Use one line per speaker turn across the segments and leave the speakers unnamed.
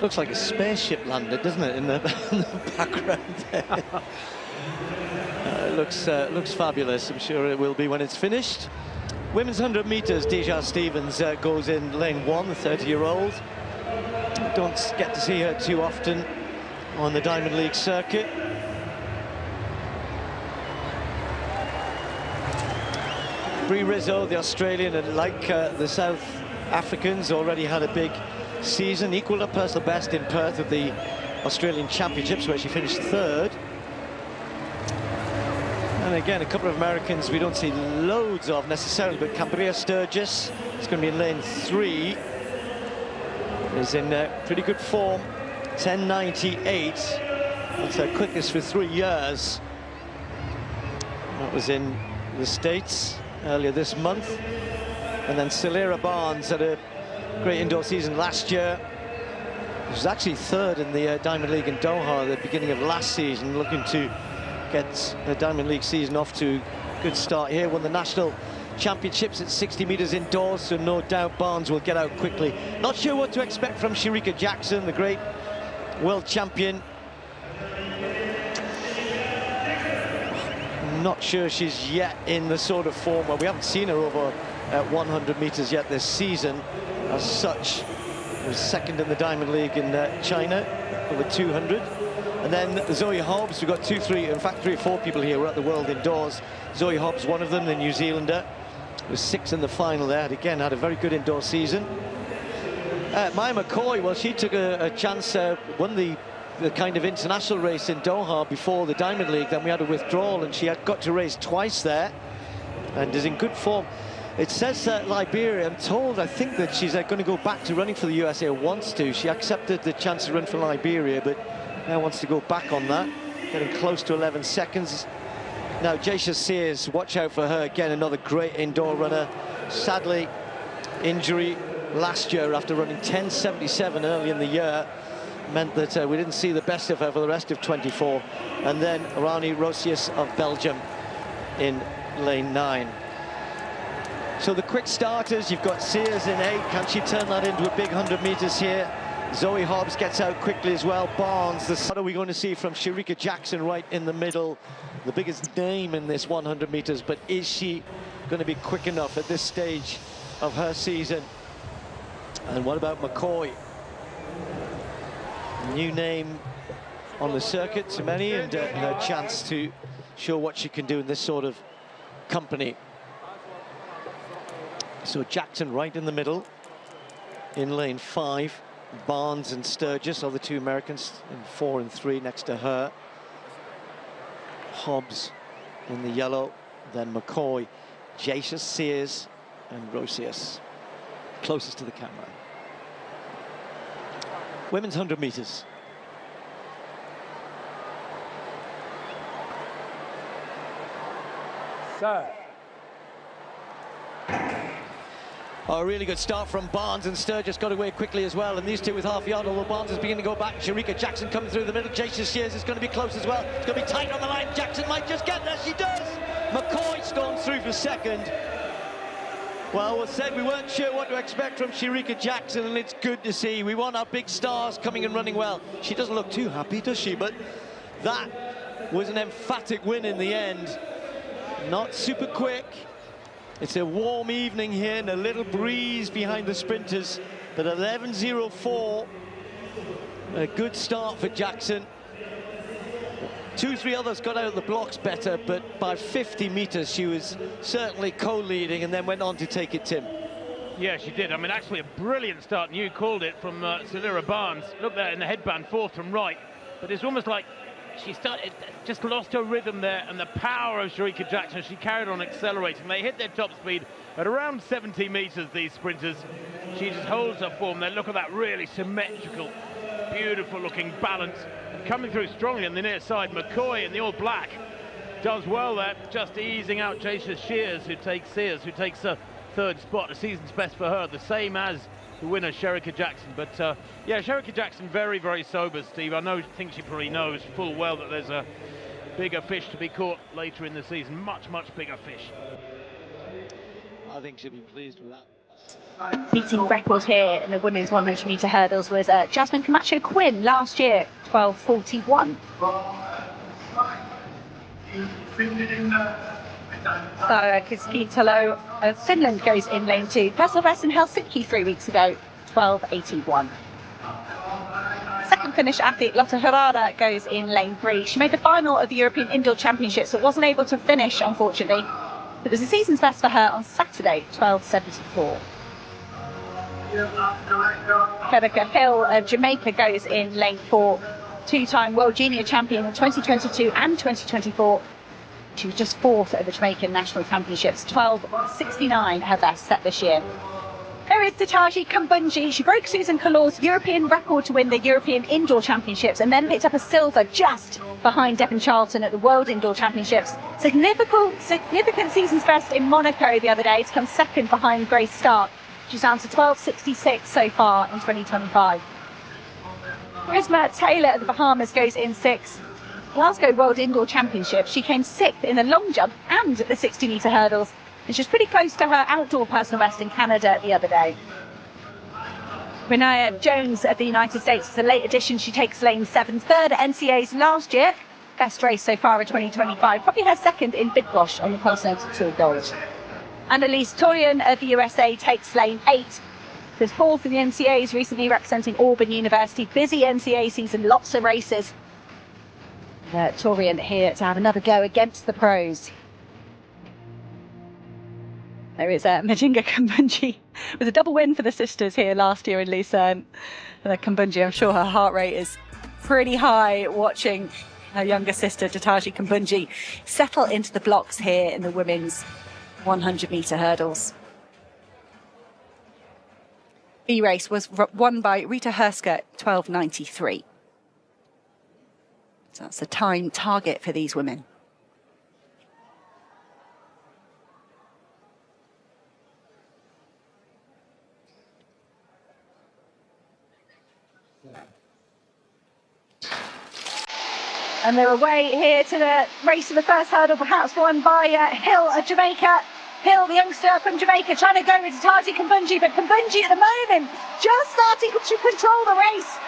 Looks like a spaceship landed, doesn't it, in the, in the background there. Looks fabulous. I'm sure it will be when it's finished. Women's 100 meters, Deja Stevens goes in lane 1, the 30-year-old. Don't get to see her too often on the Diamond League circuit. Brie Rizzo, the Australian, and like the South Africans, already had a big season, equalled her personal best in Perth at the Australian Championships, where she finished 3rd. And again, a couple of Americans we don't see loads of necessarily, but Kabie Sturgis is going to be in lane 3. Is in pretty good form, 10.98. That's her quickest for 3 years. That was in the States earlier this month. And then Celera Barnes had a great indoor season last year. She was actually 3rd in the Diamond League in Doha at the beginning of last season, looking to get the Diamond League season off to a good start here. Won the national championships at 60 meters indoors, so no doubt Barnes will get out quickly. Not sure what to expect from Shericka Jackson, the great world champion. Not sure she's yet in the sort of form where we haven't seen her over 100 meters yet this season. As such, was 2nd in the Diamond League in China over 200. And then Zoe Hobbs, we've got 2, 3, in fact 3 or 4 people here who are at the World Indoors. Zoe Hobbs, one of them, the New Zealander, was 6th in the final there. Again, had a very good indoor season. Maya McCoy, well, she took a chance, won the kind of international race in Doha before the Diamond League. Then we had a withdrawal, and she had got to race twice there, and is in good form. It says Liberia. I'm told, I think that she's going to go back to running for the USA, wants to. She accepted the chance to run for Liberia, but now wants to go back on that, getting close to 11 seconds. Now, Jaisha Sears, watch out for her. Again, another great indoor runner. Sadly, injury last year after running 10.77 early in the year meant that we didn't see the best of her for the rest of 24. And then Rani Rosius of Belgium in lane 9. So the quick starters, you've got Sears in 8. Can she turn that into a big 100 meters here? Zoe Hobbs gets out quickly as well. Barnes, what are we going to see from Shericka Jackson right in the middle? The biggest name in this 100 meters, but is she going to be quick enough at this stage of her season? And what about McCoy? New name on the circuit to many, and her chance to show what she can do in this sort of company. So Jackson right in the middle in lane 5. Barnes and Sturgis are the 2 Americans in 4 and 3 next to her. Hobbs in the yellow, then McCoy, Jaisha Sears and Rosius closest to the camera. Women's 100 meters.
Sir.
Oh, a really good start from Barnes, and Sturgis got away quickly as well. And these two with half yard, although Barnes is beginning to go back. Shericka Jackson coming through the middle. Jaisha Sears is going to be close as well. It's going to be tight on the line. Jackson might just get there. She does. McCoy storms through for 2nd. Well, we said we weren't sure what to expect from Shericka Jackson, and it's good to see. We want our big stars coming and running well. She doesn't look too happy, does she? But that was an emphatic win in the end. Not super quick. It's a warm evening here and a little breeze behind the sprinters, but 11.04, a good start for Jackson. 2, 3 others got out of the blocks better, but by 50 meters she was certainly co-leading and then went on to take it, Tim.
Yeah, she did. I mean, actually a brilliant start, and you called it, from Celera Barnes. Look there in the headband, 4th from right, but it's almost like she just lost her rhythm there, and the power of Shericka Jackson, she carried on accelerating. They hit their top speed at around 70 meters, these sprinters. She just holds her form there. Look at that really symmetrical, beautiful looking balance. And coming through strongly on the near side, McCoy in the all black does well there, just easing out Jaisha Sears, who takes a 3rd spot. The season's best for her, the same as the winner, Shericka Jackson. But yeah, Shericka Jackson very, very sober, Steve. I think she probably knows full well that there's a bigger fish to be caught later in the season. Much, much bigger fish.
I think she'll be pleased with that.
Meeting record here in the women's 100 metre hurdles was Jasmine Camacho Quinn last year, 12:41. Sara Kiskitalo of Finland goes in lane 2. Personal best in Helsinki 3 weeks ago, 12:81. Second Finnish athlete Lotta Herrada goes in lane 3. She made the final of the European Indoor Championships but wasn't able to finish, unfortunately. It was a season's best for her on Saturday, 12:74. Shericka Hill of Jamaica goes in lane 4. Two-time World Junior Champion in 2022 and 2024. She was just 4th at the Jamaican National Championships, 12:69 her best set this year. There is Tataji Kambunji. She broke Susan Kalor's European record to win the European Indoor Championships and then picked up a silver just behind Devon Charlton at the World Indoor Championships. Significant season's best in Monaco the other day to come second behind Grace Stark. She's down to 12:66 so far in 2025. Charisma Taylor at the Bahamas goes in 6th. Glasgow World Indoor Championships, she came 6th in the long jump and at the 60 metre hurdles. And she's pretty close to her outdoor personal best in Canada the other day. Renaya Jones of the United States is a late addition. She takes lane 7, 3rd at NCA's last year. Best race so far in 2025. Probably her 2nd in Bidgosh on the Continental Tour Gold. Annalise Torian of the USA takes lane 8. She's 4th in the NCA's, recently representing Auburn University. Busy NCA season, lots of races. Torian here to have another go against the pros. There is Majinga Kambunji with a double win for the sisters here last year in Lucerne. Kambunji, I'm sure her heart rate is pretty high watching her younger sister Tataji Kambunji settle into the blocks here in the women's 100 metre hurdles. B race was won by Rita Herska, 12:93. So that's the time target for these women. And they're away here to the race of the first hurdle, perhaps won by Hill of Jamaica. Hill, the youngster from Jamaica, trying to go with Tataji Kambunji, but Kambunji at the moment just starting to control the race.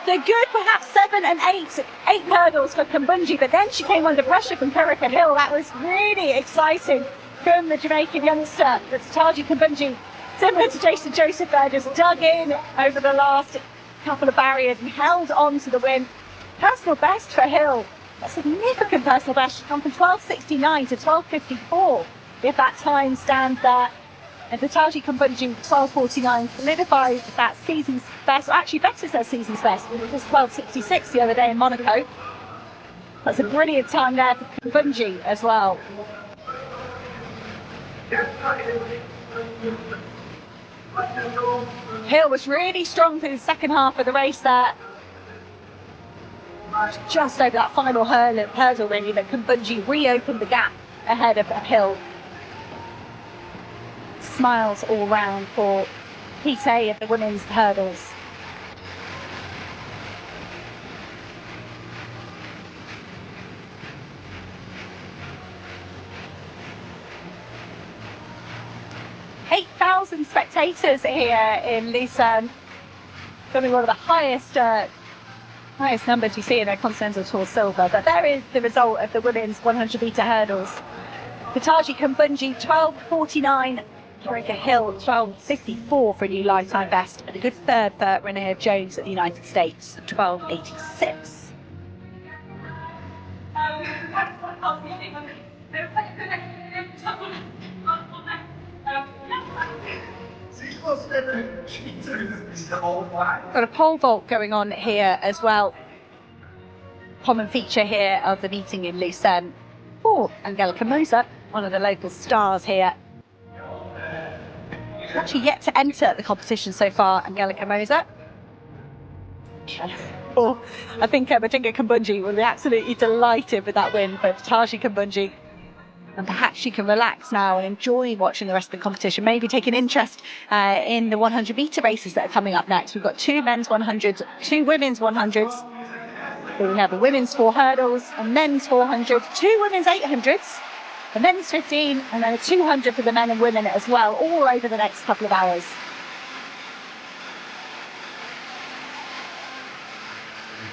The good, perhaps 7 and 8 hurdles for Kambunji, but then she came under pressure from Shericka Hill. That was really exciting from the Jamaican youngster. But Tataji Kambunji, similar to Jason Joseph there, just dug in over the last couple of barriers and held on to the win. Personal best for Hill, a significant personal best. She's gone from 12:69 to 12:54. If that time stands there. And Tataji Kambunji, 12:49, solidifies that season's best, or actually betters her season's best. It was 12:66 the other day in Monaco. That's a brilliant time there for Kambunji as well. Hill was really strong for the second half of the race there. Just over that final hurdle really, that Kambunji reopened the gap ahead of Hill. Smiles all round for Heat A of the women's hurdles. Eight 8,000 spectators here in Lucerne. Going to be one of the highest numbers you see in a Continental Tour Silver. But there is the result of the women's 100 metre hurdles. Tataji Kambunji, 12:49. Shericka Hill, 12:54 for a new lifetime best. And a good third for Renaya Jones at the United States, 12:86. Got a pole vault going on here as well. Common feature here of the meeting in Lucerne. For Angelica Moser, one of the local stars here. Actually yet to enter the competition so far, Angelica Moser. I think Majinga Kambunji will be absolutely delighted with that win for Tataji Kambunji. And perhaps she can relax now and enjoy watching the rest of the competition. Maybe take an interest in the 100 metre races that are coming up next. We've got 2 men's 100s, 2 women's 100s. We have a women's 4 hurdles, a men's 400, 2 women's 800s, a men's 15, and then a 200 for the men and women as well, all over the next couple of hours.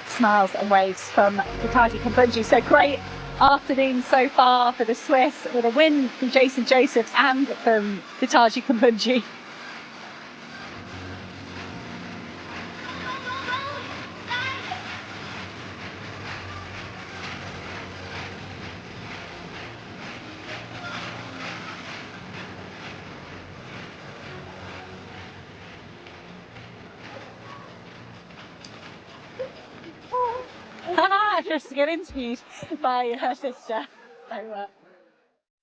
smiles and waves from Kitaji Kambundji. So great afternoon so far for the Swiss, with a win from Jason Josephs and from Kitaji Kambundji. Just to get interviewed by her sister.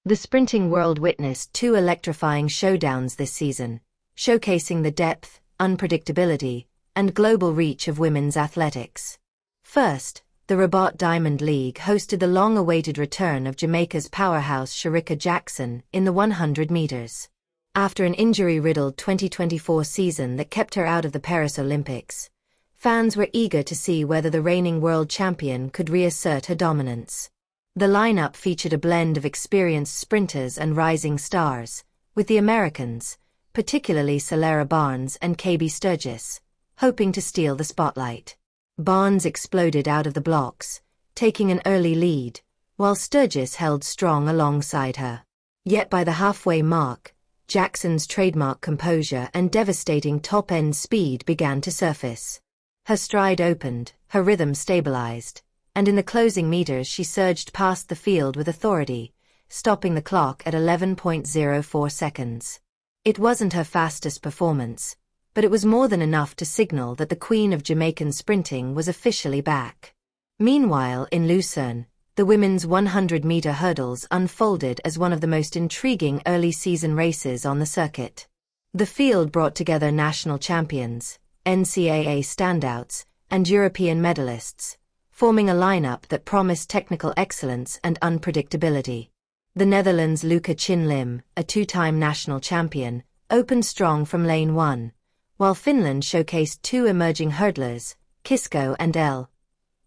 The sprinting world witnessed 2 electrifying showdowns this season, showcasing the depth, unpredictability, and global reach of women's athletics. First, the Rabat Diamond League hosted the long-awaited return of Jamaica's powerhouse Shericka Jackson in the 100 meters. After an injury-riddled 2024 season that kept her out of the Paris Olympics, fans were eager to see whether the reigning world champion could reassert her dominance. The lineup featured a blend of experienced sprinters and rising stars, with the Americans, particularly Celera and Kabie Sturgis, hoping to steal the spotlight. Barnes exploded out of the blocks, taking an early lead, while Sturgis held strong alongside her. Yet by the halfway mark, Jackson's trademark composure and devastating top-end speed began to surface. Her stride opened, her rhythm stabilized, and in the closing meters she surged past the field with authority, stopping the clock at 11.04 seconds. It wasn't her fastest performance, but it was more than enough to signal that the queen of Jamaican sprinting was officially back. Meanwhile, in Lucerne, the women's 100-meter hurdles unfolded as one of the most intriguing early-season races on the circuit. The field brought together national champions, NCAA standouts, and European medalists, forming a lineup that promised technical excellence and unpredictability. The Netherlands' Luca Chin-Lim, a 2-time national champion, opened strong from lane 1, while Finland showcased 2 emerging hurdlers, Kisko and L.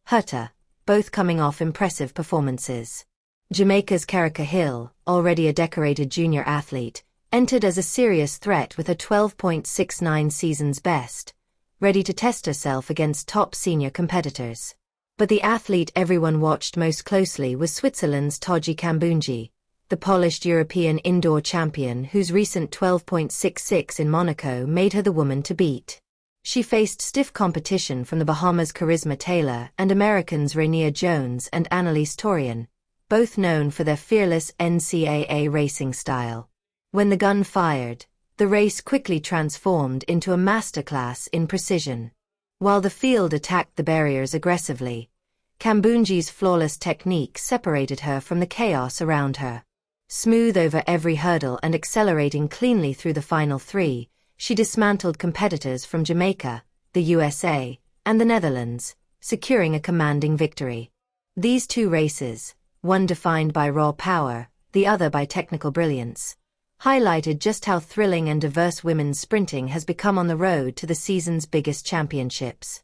Herta, both coming off impressive performances. Jamaica's Shericka Hill, already a decorated junior athlete, entered as a serious threat with a 12.69 season's best, ready to test herself against top senior competitors. But the athlete everyone watched most closely was Switzerland's Kitaji Kambundji, the polished European indoor champion whose recent 12.66 in Monaco made her the woman to beat. She faced stiff competition from the Bahamas' Charisma Taylor and Americans Rainier Jones and Annalise Torian, both known for their fearless NCAA racing style. When the gun fired, the race quickly transformed into a masterclass in precision. While the field attacked the barriers aggressively, Kambundji's flawless technique separated her from the chaos around her. Smooth over every hurdle and accelerating cleanly through the final 3, she dismantled competitors from Jamaica, the USA, and the Netherlands, securing a commanding victory. These 2 races, one defined by raw power, the other by technical brilliance, highlighted just how thrilling and diverse women's sprinting has become on the road to the season's biggest championships.